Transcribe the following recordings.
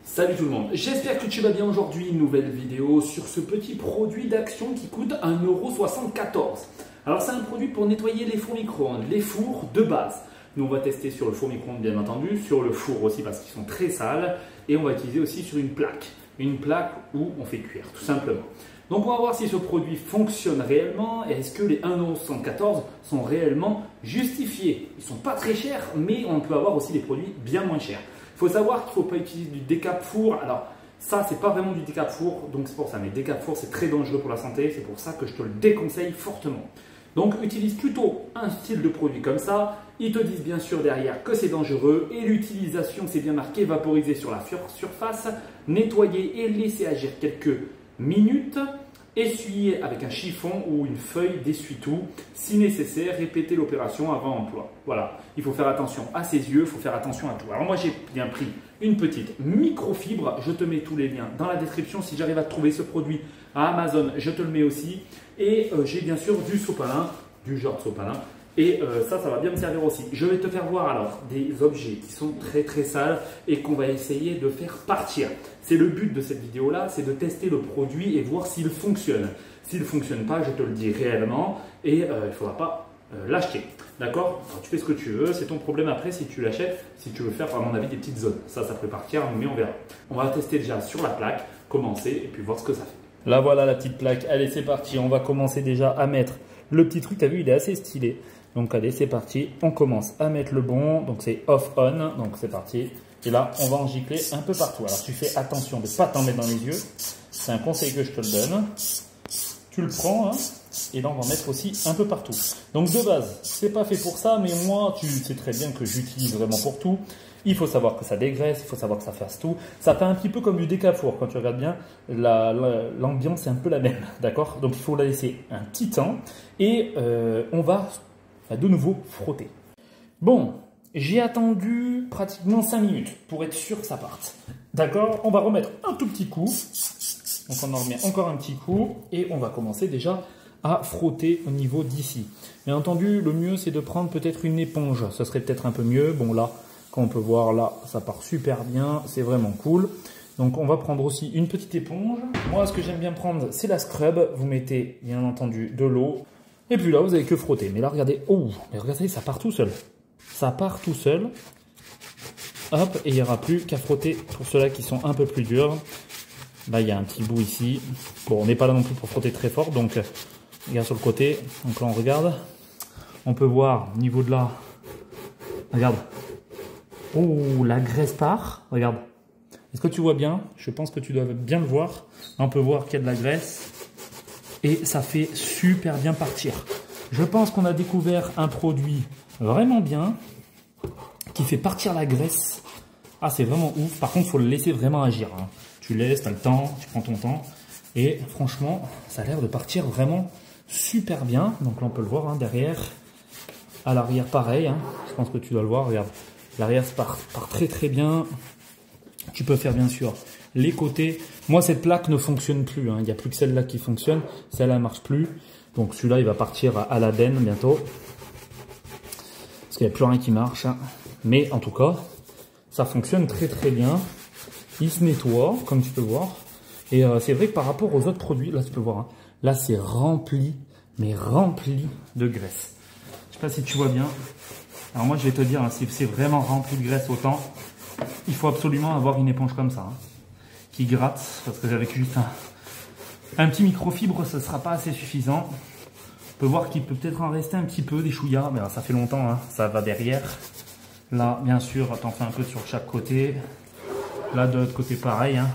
Salut tout le monde, j'espère que tu vas bien aujourd'hui. Une nouvelle vidéo sur ce petit produit d'Action qui coûte 1,74 €. Alors c'est un produit pour nettoyer les fours micro-ondes, les fours de base. Nous on va tester sur le four micro-ondes bien entendu, sur le four aussi parce qu'ils sont très sales, et on va utiliser aussi sur une plaque où on fait cuire tout simplement. Donc on va voir si ce produit fonctionne réellement et est-ce que les 1,74 € sont réellement justifiés. Ils ne sont pas très chers, mais on peut avoir aussi des produits bien moins chers. Il faut savoir qu'il ne faut pas utiliser du décap four. Alors ça, c'est pas vraiment du décap four, donc c'est pour ça. Mais décap four, c'est très dangereux pour la santé. C'est pour ça que je te le déconseille fortement. Donc utilise plutôt un style de produit comme ça. Ils te disent bien sûr derrière que c'est dangereux et l'utilisation, c'est bien marqué, vaporiser sur la surface, nettoyer et laisser agir quelques minutes. Essuyer avec un chiffon ou une feuille d'essuie-tout. Si nécessaire, répéter l'opération avant emploi. Voilà, il faut faire attention à ses yeux, il faut faire attention à tout. Alors moi j'ai bien pris une petite microfibre. Je te mets tous les liens dans la description. Si j'arrive à trouver ce produit à Amazon, je te le mets aussi. Et j'ai bien sûr du sopalin, du genre de sopalin. Et ça va bien me servir aussi. Je vais te faire voir alors des objets qui sont très sales et qu'on va essayer de faire partir. C'est le but de cette vidéo là, c'est de tester le produit et voir s'il fonctionne. S'il ne fonctionne pas, je te le dis réellement et il ne faudra pas l'acheter. D'accord? Tu fais ce que tu veux, c'est ton problème après si tu l'achètes, si tu veux faire à mon avis des petites zones. Ça peut partir, mais on verra. On va tester déjà sur la plaque, commencer et puis voir ce que ça fait. Là voilà la petite plaque, allez c'est parti, on va commencer déjà à mettre le petit truc, tu as vu il est assez stylé. Donc allez, c'est parti, on commence à mettre le bon, donc c'est off-on, donc c'est parti. Et là, on va en gicler un peu partout. Alors tu fais attention de ne pas t'en mettre dans les yeux, c'est un conseil que je te le donne. Tu le prends, hein, et là on va mettre aussi un peu partout. Donc de base, c'est pas fait pour ça, mais moi, tu sais très bien que j'utilise vraiment pour tout. Il faut savoir que ça dégraisse, il faut savoir que ça fasse tout. Ça fait un petit peu comme du décap four, quand tu regardes bien, l'ambiance est un peu la même, d'accord? Donc il faut la laisser un petit temps, et on va de nouveau frotter. Bon, j'ai attendu pratiquement 5 minutes pour être sûr que ça parte. D'accord? On va remettre un tout petit coup. Donc on en remet encore un petit coup et on va commencer déjà à frotter au niveau d'ici. Bien entendu, le mieux c'est de prendre peut-être une éponge. Ça serait peut-être un peu mieux. Bon là, comme on peut voir là, ça part super bien. C'est vraiment cool. Donc on va prendre aussi une petite éponge. Moi, ce que j'aime bien prendre, c'est la scrub. Vous mettez bien entendu de l'eau. Et puis là, vous n'avez que frotter. Mais là, regardez, oh, mais regardez, ça part tout seul. Ça part tout seul. Hop, et il n'y aura plus qu'à frotter pour ceux-là qui sont un peu plus durs. Là, il y a un petit bout ici. Bon, on n'est pas là non plus pour frotter très fort. Donc, regarde sur le côté. Donc là, on regarde. On peut voir au niveau de là. Regarde. Oh, la graisse part. Regarde. Est-ce que tu vois bien? Je pense que tu dois bien le voir. Là, on peut voir qu'il y a de la graisse. Et ça fait super bien partir. Je pense qu'on a découvert un produit vraiment bien qui fait partir la graisse. Ah, c'est vraiment ouf. Par contre, il faut le laisser vraiment agir, hein. Tu laisses, tu as le temps, tu prends ton temps. Et franchement, ça a l'air de partir vraiment super bien. Donc là, on peut le voir, hein, derrière. À l'arrière, pareil, hein. Je pense que tu dois le voir. Regarde, l'arrière part très bien. Tu peux faire bien sûr les côtés. Moi, cette plaque ne fonctionne plus, hein. Il n'y a plus que celle-là qui fonctionne. Celle-là ne marche plus. Donc celui-là, il va partir à la benne bientôt. Parce qu'il n'y a plus rien qui marche, hein. Mais en tout cas, ça fonctionne très bien. Il se nettoie, comme tu peux voir. Et c'est vrai que par rapport aux autres produits, là tu peux voir, hein, là c'est rempli, mais rempli de graisse. Je ne sais pas si tu vois bien. Alors moi, je vais te dire, hein, si c'est vraiment rempli de graisse autant, il faut absolument avoir une éponge comme ça, hein, qui gratte, parce que avec juste un petit microfibre, ce ne sera pas assez suffisant. On peut voir qu'il peut peut-être en rester un petit peu, des chouillas, mais alors, ça fait longtemps, hein, ça va derrière. Là, bien sûr, t'en fais un peu sur chaque côté. Là, de l'autre côté, pareil, hein.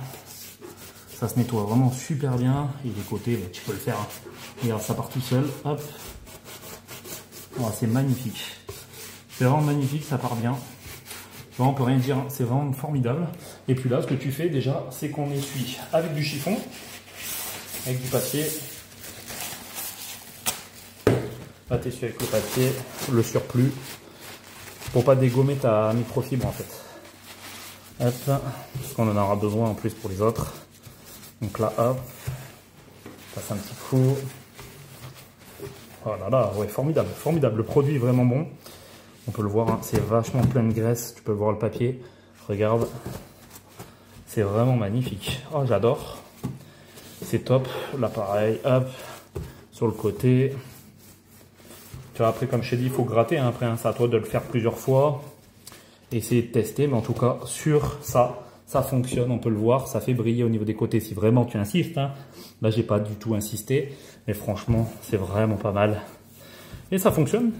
Ça se nettoie vraiment super bien. Et les côtés, bah, tu peux le faire, hein. Et alors, ça part tout seul, hop. Oh, c'est magnifique. C'est vraiment magnifique, ça part bien. On peut rien dire, hein. C'est vraiment formidable. Et puis là, ce que tu fais déjà, c'est qu'on essuie avec du chiffon, avec du papier. Là, tu essuies avec le papier, le surplus, pour pas dégommer ta microfibre en fait. Hop, parce qu'on en aura besoin en plus pour les autres. Donc là, hop, passe un petit coup. Oh là là, ouais, formidable, formidable. Le produit est vraiment bon. On peut le voir, hein, c'est vachement plein de graisse. Tu peux voir le papier. Regarde, C'est vraiment magnifique. Oh, j'adore. C'est top. Là, pareil, hop, sur le côté. Tu vois, après, comme je t'ai dit, il faut gratter. Hein. Après, hein, c'est à toi de le faire plusieurs fois. Essayer de tester. Mais en tout cas, sur ça, ça fonctionne. On peut le voir. Ça fait briller au niveau des côtés si vraiment tu insistes. Hein. Là, j'ai pas du tout insisté. Mais franchement, c'est vraiment pas mal. Et ça fonctionne.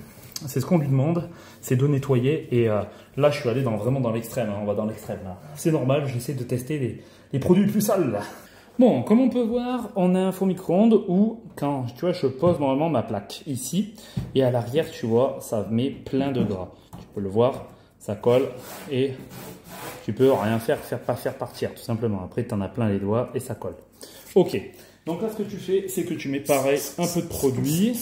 C'est ce qu'on lui demande. C'est de nettoyer. Et là, je suis allé vraiment dans l'extrême. Hein. On va dans l'extrême. C'est normal. J'essaie de tester les produits plus sales. Là. Bon, comme on peut voir, on a un four micro-ondes où, quand tu vois, je pose normalement ma plaque ici. Et à l'arrière, tu vois, ça met plein de gras. Tu peux le voir, ça colle et tu peux rien faire partir, tout simplement. Après, tu en as plein les doigts et ça colle. Ok, donc là, ce que tu fais, c'est que tu mets pareil un peu de produit.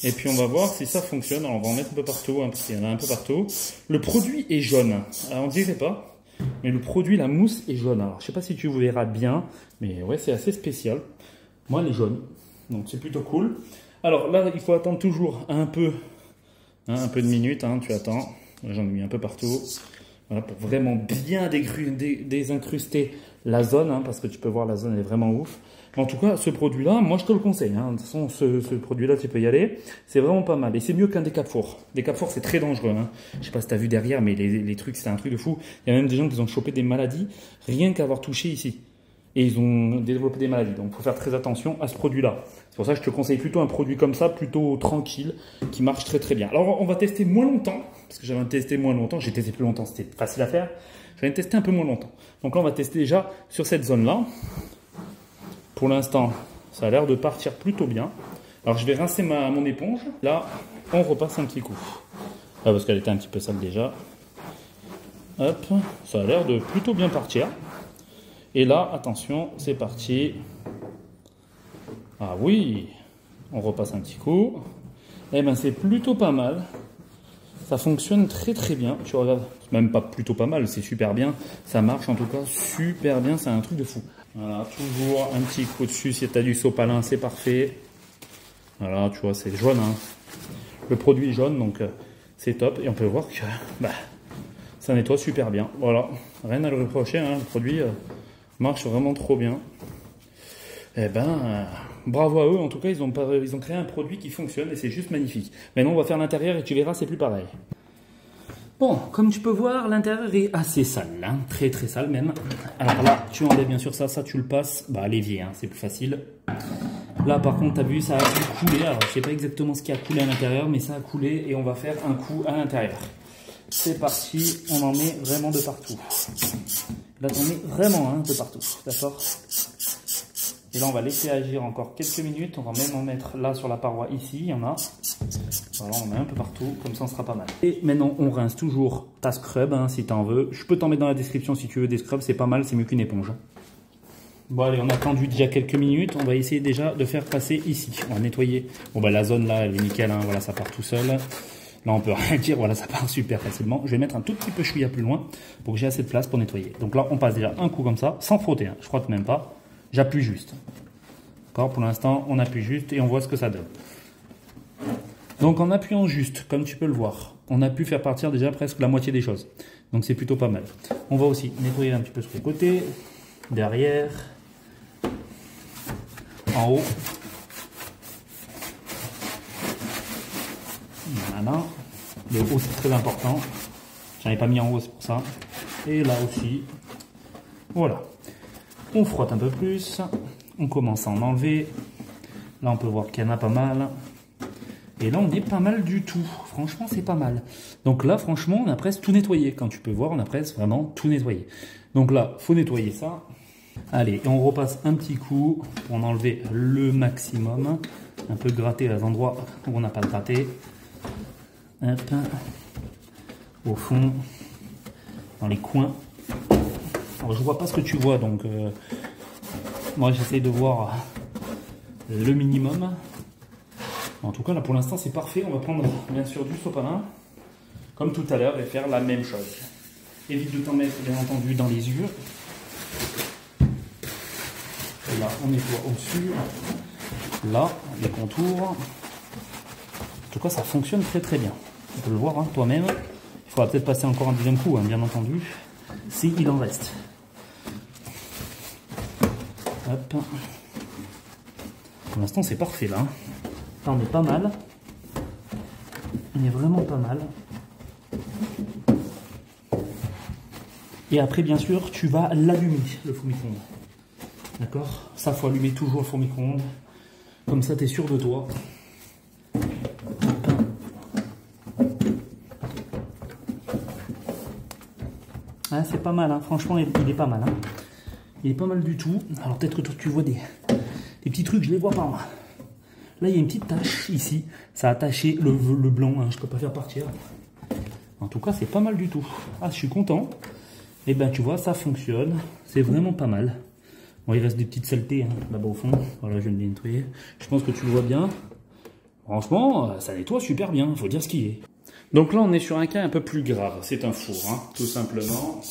Et puis, on va voir si ça fonctionne. Alors, on va en mettre un peu partout, hein, parce qu'il y en a un peu partout. Le produit est jaune. Alors, on dirait pas. Mais le produit, la mousse est jaune. Alors, je sais pas si tu verras bien, mais ouais, c'est assez spécial. Moi, elle est jaune, donc c'est plutôt cool. Alors là, il faut attendre toujours un peu de minutes. Hein, tu attends. J'en ai mis un peu partout. Voilà, pour vraiment bien désincruster la zone, hein, parce que tu peux voir la zone, elle est vraiment ouf. En tout cas, ce produit-là, moi je te le conseille. Hein. De toute façon, ce produit-là, tu peux y aller. C'est vraiment pas mal. Et c'est mieux qu'un décap-four. Décap-four, c'est très dangereux. Hein. Je sais pas si tu as vu derrière, mais les trucs, c'est un truc de fou. Il y a même des gens qui ont chopé des maladies rien qu'à avoir touché ici. Et ils ont développé des maladies. Donc, il faut faire très attention à ce produit-là. C'est pour ça que je te conseille plutôt un produit comme ça, plutôt tranquille, qui marche très très bien. Alors, on va tester moins longtemps. Parce que j'avais testé moins longtemps. J'ai testé plus longtemps, c'était facile à faire. Je vais tester un peu moins longtemps. Donc là, on va tester déjà sur cette zone-là. Pour l'instant, ça a l'air de partir plutôt bien. Alors, je vais rincer mon éponge. Là, on repasse un petit coup. Là, parce qu'elle était un petit peu sale déjà. Hop, ça a l'air de plutôt bien partir. Et là, attention, c'est parti. Ah oui, on repasse un petit coup. Eh bien, c'est plutôt pas mal. Ça fonctionne très très bien. Tu regardes, c'est même pas plutôt pas mal, c'est super bien. Ça marche en tout cas super bien, c'est un truc de fou. Voilà, toujours un petit coup dessus. Si tu as du sopalin, c'est parfait. Voilà, tu vois, c'est jaune. Hein. Le produit est jaune, donc c'est top. Et on peut voir que ça nettoie super bien. Voilà, rien à le reprocher. Hein. Le produit marche vraiment trop bien. Eh ben, bravo à eux. En tout cas, ils ont créé un produit qui fonctionne et c'est juste magnifique. Maintenant, on va faire l'intérieur et tu verras, c'est plus pareil. Bon, comme tu peux voir, l'intérieur est assez sale, hein, très très sale même. Alors là, tu enlèves bien sûr ça tu le passes à l'évier, hein, c'est plus facile. Là par contre, tu as vu, ça a coulé. Alors je sais pas exactement ce qui a coulé à l'intérieur, mais ça a coulé et on va faire un coup à l'intérieur. C'est parti, on en met vraiment de partout. Là, on met vraiment de partout, d'accord? Et là, on va laisser agir encore quelques minutes. On va même en mettre là sur la paroi ici, il y en a. Voilà, on en met un peu partout, comme ça on sera pas mal. Et maintenant, on rince toujours ta scrub, hein, si tu en veux. Je peux t'en mettre dans la description si tu veux des scrubs, c'est pas mal, c'est mieux qu'une éponge. Bon allez, on a attendu déjà quelques minutes, on va essayer déjà de faire passer ici. On va nettoyer. Bon la zone là, elle est nickel, hein, voilà, ça part tout seul. Là, on peut rien dire, voilà, ça part super facilement. Je vais mettre un tout petit peu chouïa plus loin pour que j'ai assez de place pour nettoyer. Donc là, on passe déjà un coup comme ça, sans frotter, hein, je frotte même pas. J'appuie juste. D'accord, pour l'instant, on appuie juste et on voit ce que ça donne. Donc en appuyant juste, comme tu peux le voir, on a pu faire partir déjà presque la moitié des choses. Donc c'est plutôt pas mal. On va aussi nettoyer un petit peu sur les côtés, derrière, en haut. Voilà. Le haut c'est très important. J'en ai pas mis en haut, c'est pour ça. Et là aussi. Voilà. On frotte un peu plus. On commence à en enlever. Là on peut voir qu'il y en a pas mal. Et là, on est pas mal du tout. Franchement, c'est pas mal. Donc là, franchement, on a presque tout nettoyé. Quand tu peux voir, on a presque vraiment tout nettoyé. Donc là, faut nettoyer ça. Allez, et on repasse un petit coup pour en enlever le maximum. Un peu gratter les endroits où on n'a pas gratté. Hop. Au fond. Dans les coins. Alors, je vois pas ce que tu vois, donc moi, j'essaie de voir le minimum. En tout cas, là pour l'instant, c'est parfait. On va prendre bien sûr du sopalin, comme tout à l'heure, et faire la même chose. Évite de t'en mettre, bien entendu, dans les yeux. Et là, on nettoie au-dessus. Là, les contours. En tout cas, ça fonctionne très très bien. Tu peux le voir hein, toi-même. Il faudra peut-être passer encore un deuxième coup, hein, bien entendu, s'il en reste. Hop. Pour l'instant, c'est parfait là. Là, on est pas mal. On est vraiment pas mal. Et après, bien sûr, tu vas l'allumer, le four micro-ondes. D'accord? Ça, faut allumer toujours le four micro-ondes. Comme ça, tu es sûr de toi. Ah, c'est pas mal, hein. Franchement, il est pas mal. Hein. Il est pas mal du tout. Alors, peut-être que toi, tu vois des petits trucs, je les vois pas, moi. Là, il y a une petite tache ici. Ça a attaché le blanc. Hein. Je peux pas faire partir. En tout cas, c'est pas mal du tout. Ah, je suis content. Et ben, tu vois, ça fonctionne. C'est vraiment pas mal. Bon, il reste des petites saletés hein, là-bas au fond. Voilà, je viens de les nettoyer. Je pense que tu le vois bien. Franchement, ça nettoie super bien. Faut dire ce qui est. Donc là, on est sur un cas un peu plus grave. C'est un four, hein, tout simplement.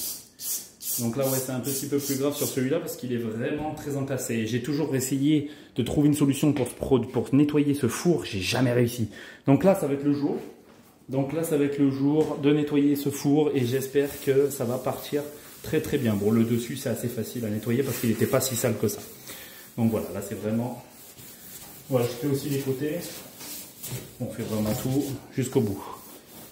Donc là, ouais, c'est un petit peu plus grave sur celui-là parce qu'il est vraiment très entassé. J'ai toujours essayé de trouver une solution pour nettoyer ce four. J'ai jamais réussi. Donc là, ça va être le jour. De nettoyer ce four et j'espère que ça va partir très très bien. Bon, le dessus, c'est assez facile à nettoyer parce qu'il n'était pas si sale que ça. Donc voilà, là, c'est vraiment... Voilà, je fais aussi les côtés. On fait vraiment tout jusqu'au bout.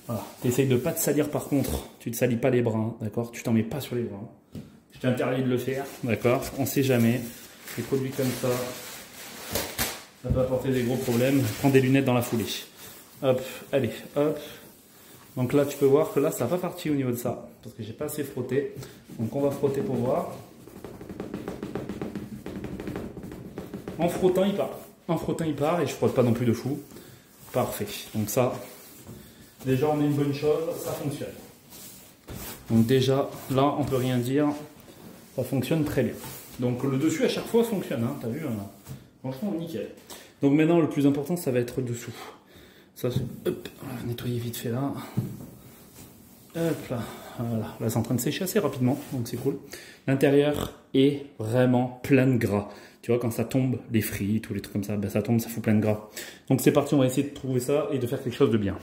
Voilà. T'essayes de ne pas te salir par contre. Tu ne te salis pas les bras, d'accord? Tu t'en mets pas sur les bras. Je t'interdis de le faire, d'accord? On sait jamais. Les produits comme ça peut apporter des gros problèmes. Prends des lunettes dans la foulée. Hop, allez, hop. Donc là, tu peux voir que là, ça n'a pas parti au niveau de ça. Parce que j'ai pas assez frotté. Donc on va frotter pour voir. En frottant, il part. En frottant, il part et je frotte pas non plus de fou. Parfait. Donc ça, déjà, on a une bonne chose, ça fonctionne. Donc déjà, là, on peut rien dire. Ça fonctionne très bien. Donc le dessus, à chaque fois, fonctionne. Hein, t'as vu hein, franchement, nickel. Donc maintenant, le plus important, ça va être le dessous. Ça, hop, on va nettoyer vite fait là. Hop là, voilà. Là, c'est en train de sécher assez rapidement, donc c'est cool. L'intérieur est vraiment plein de gras. Tu vois, quand ça tombe, les frites ou les trucs comme ça, ben ça tombe, ça fout plein de gras. Donc c'est parti, on va essayer de trouver ça et de faire quelque chose de bien.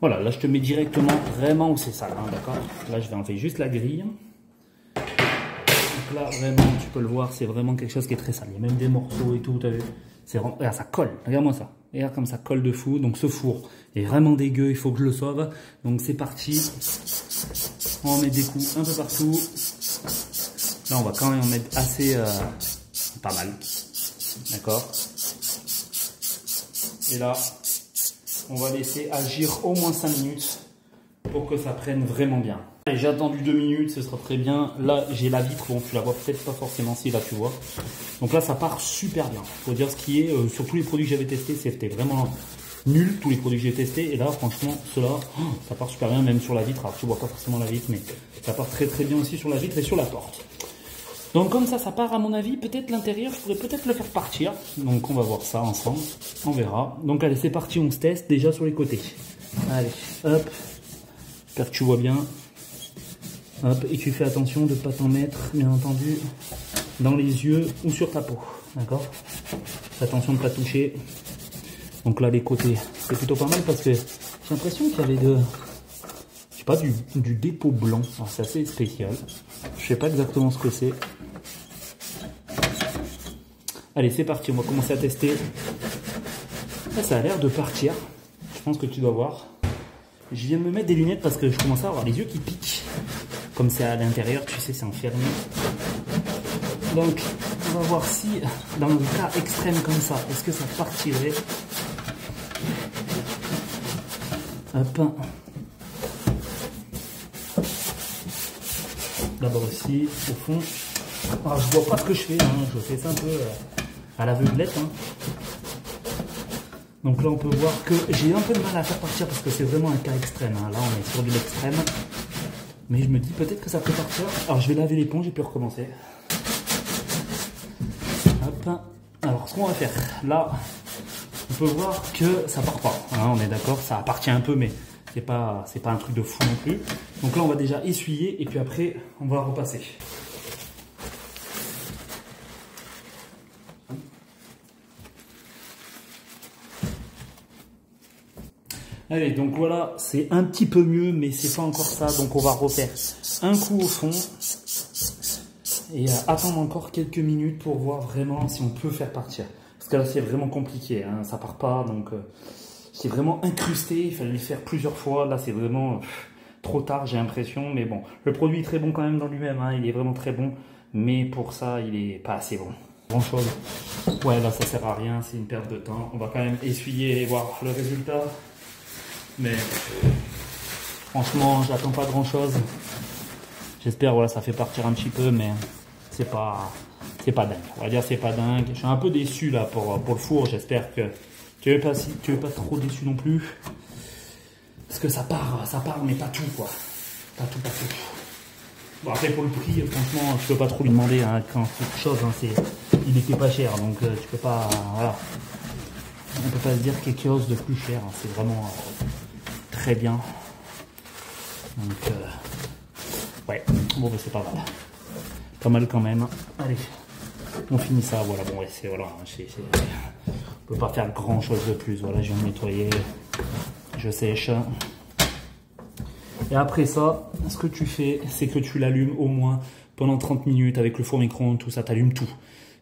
Voilà, là je te mets directement vraiment où c'est sale, hein, d'accord? Là je vais enlever juste la grille. Donc là vraiment, tu peux le voir, c'est vraiment quelque chose qui est très sale. Il y a même des morceaux et tout, tu as vu? Regarde, ça colle, regarde-moi ça. Regarde comme ça colle de fou. Donc ce four est vraiment dégueu, il faut que je le sauve. Donc c'est parti. On va mettre des coups un peu partout. Là on va quand même en mettre assez... pas mal. D'accord? Et là, on va laisser agir au moins 5 minutes pour que ça prenne vraiment bien. J'ai attendu 2 minutes, ce sera très bien. Là, j'ai la vitre, bon, tu la vois peut-être pas forcément, si là tu vois. Donc là, ça part super bien. Faut dire ce qui est, sur tous les produits que j'avais testés, c'était vraiment nul, tous les produits que j'ai testés. Et là, franchement, ceux-là, ça part super bien, même sur la vitre. Alors, tu vois pas forcément la vitre, mais ça part très très bien aussi sur la vitre et sur la porte. Donc comme ça part à mon avis, peut-être l'intérieur, je pourrais peut-être le faire partir. Donc on va voir ça ensemble, on verra. Donc allez, c'est parti, on se teste déjà sur les côtés. Allez, hop, j'espère que tu vois bien. Hop, et tu fais attention de ne pas t'en mettre, bien entendu, dans les yeux ou sur ta peau. D'accord? Fais attention de ne pas toucher. Donc là, les côtés, c'est plutôt pas mal parce que j'ai l'impression qu'il y avait je sais pas, du dépôt blanc. Alors c'est assez spécial. Je sais pas exactement ce que c'est. Allez, c'est parti, on va commencer à tester. Là, ça a l'air de partir. Je pense que tu dois voir. Je viens de me mettre des lunettes parce que je commence à avoir les yeux qui piquent. Comme c'est à l'intérieur, tu sais, c'est enfermé. Donc, on va voir si, dans le cas extrême comme ça, est-ce que ça partirait? Hop. D'abord ici, au fond. Alors, je vois pas ce que je fais, hein. Je fais ça un peu à l'aveuglette. Hein. Donc là, on peut voir que j'ai un peu de mal à faire partir parce que c'est vraiment un cas extrême. Hein. Là, on est sur de l'extrême. Mais je me dis peut-être que ça peut partir. Alors, je vais laver l'éponge et puis recommencer. Hop. Alors, ce qu'on va faire, là, on peut voir que ça part pas. Hein, on est d'accord, ça appartient un peu, mais c'est pas un truc de fou non plus. Donc là, on va déjà essuyer et puis après, on va repasser. Allez, donc voilà, c'est un petit peu mieux, mais c'est pas encore ça. Donc on va refaire un coup au fond. et attendre encore quelques minutes pour voir vraiment si on peut faire partir. Parce que là, c'est vraiment compliqué, hein, ça part pas, donc c'est vraiment incrusté, il fallait le faire plusieurs fois. Là, c'est vraiment trop tard, j'ai l'impression, mais bon. Le produit est très bon quand même dans lui-même, hein, il est vraiment très bon, mais pour ça, il est pas assez bon. Grand chose. Ouais, là, ça sert à rien, c'est une perte de temps. On va quand même essuyer et voir le résultat. Mais franchement, j'attends pas grand chose. J'espère, voilà, ça fait partir un petit peu, mais c'est pas dingue. On va dire c'est pas dingue. Je suis un peu déçu là pour le four. J'espère que tu es pas trop déçu non plus. Parce que ça part, mais pas tout quoi. Pas tout. Bon, après pour le prix, franchement, tu peux pas trop lui demander hein, quand quelque chose, hein, il était pas cher, donc tu peux pas, voilà. On peut pas se dire quelque chose de plus cher. Hein, c'est vraiment très bien. Donc ouais, bon bah, c'est pas mal. Pas mal quand même. Allez, on finit ça. Voilà, bon ouais, voilà, on peut pas faire grand chose de plus. Voilà, je viens de nettoyer, je sèche. Et après ça, ce que tu fais, c'est que tu l'allumes au moins pendant 30 minutes avec le four micro-ondes, tout ça, t'allumes tout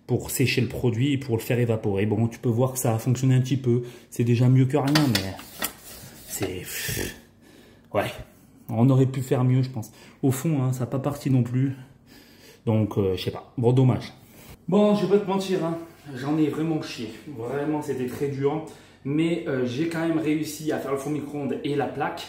pour sécher le produit et pour le faire évaporer. Bon, tu peux voir que ça a fonctionné un petit peu. C'est déjà mieux que rien, mais c'est... Ouais, on aurait pu faire mieux, je pense. Au fond, hein, ça n'a pas parti non plus. Donc, je sais pas. Bon, dommage. Bon, je vais pas te mentir, hein, j'en ai vraiment chié. Vraiment, c'était très dur. Mais j'ai quand même réussi à faire le four micro-ondes et la plaque.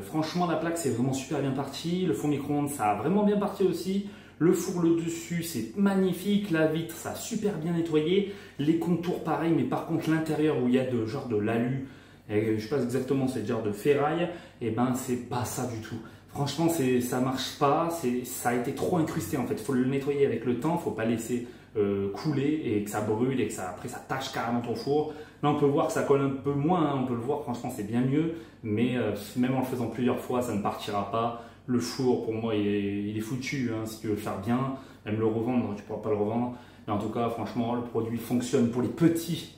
Franchement, la plaque, c'est vraiment super bien parti. Le four micro-ondes, ça a vraiment bien parti aussi. Le four, le dessus, c'est magnifique. La vitre, ça a super bien nettoyé. Les contours, pareil. Mais par contre, l'intérieur où il y a de l'alu, je sais pas exactement, c'est le genre de ferraille, et ben c'est pas ça du tout. Franchement, ça marche pas, ça a été trop incrusté en fait. Il faut le nettoyer avec le temps, faut pas laisser couler et que ça brûle et que après ça tâche carrément ton four. Là, on peut voir que ça colle un peu moins, hein, on peut le voir, franchement, c'est bien mieux, mais même en le faisant plusieurs fois, ça ne partira pas. Le four, pour moi, il est foutu, hein, si tu veux le faire bien, même le revendre, tu pourras pas le revendre. Mais en tout cas, franchement, le produit fonctionne pour les petites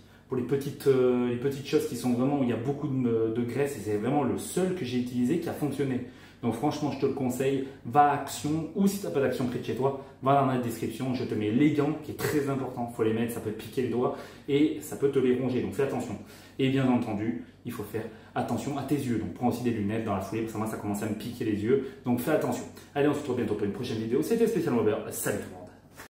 choses qui sont vraiment où il y a beaucoup de graisse, et c'est vraiment le seul que j'ai utilisé qui a fonctionné. Donc franchement, je te le conseille, va à Action, ou si tu n'as pas d'Action près de chez toi, va dans la description, je te mets les gants qui est très important, il faut les mettre, ça peut te piquer les doigts et ça peut te les ronger, donc fais attention. Et bien entendu, il faut faire attention à tes yeux, donc prends aussi des lunettes dans la foulée, parce que moi ça commence à me piquer les yeux, donc fais attention. Allez, on se retrouve bientôt pour une prochaine vidéo, c'était spécialement Robert, salut tout le monde.